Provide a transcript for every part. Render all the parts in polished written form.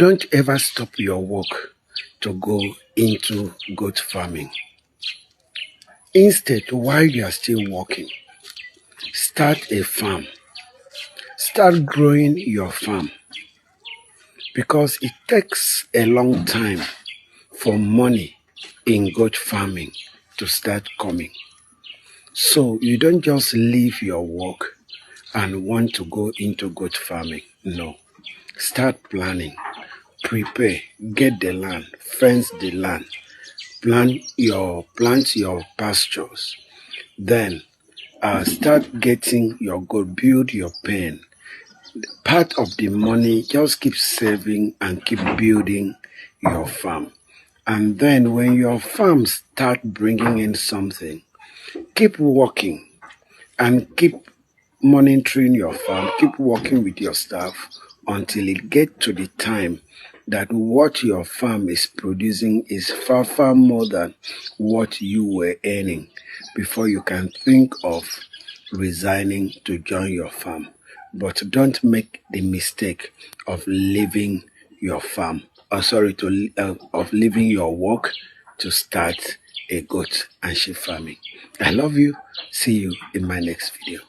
Don't ever stop your work to go into goat farming. Instead, while you are still working, start a farm. Start growing your farm because it takes a long time for money in goat farming to start coming. So you don't just leave your work and want to go into goat farming. No. Start planning. Prepare. Get the land. Fence the land. Plant your pastures. Then start getting your goat. Build your pen. Part of the money, just keep saving and keep building your farm. And then when your farm start bringing in something, keep working and keep monitoring your farm, keep working with your staff until it gets to the time that what your farm is producing is far, far more than what you were earning before you can think of resigning to join your farm. But don't make the mistake of leaving your farm, of leaving your work to start a goat and sheep farming. I love you. See you in my next video.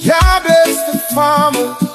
God bless the farmers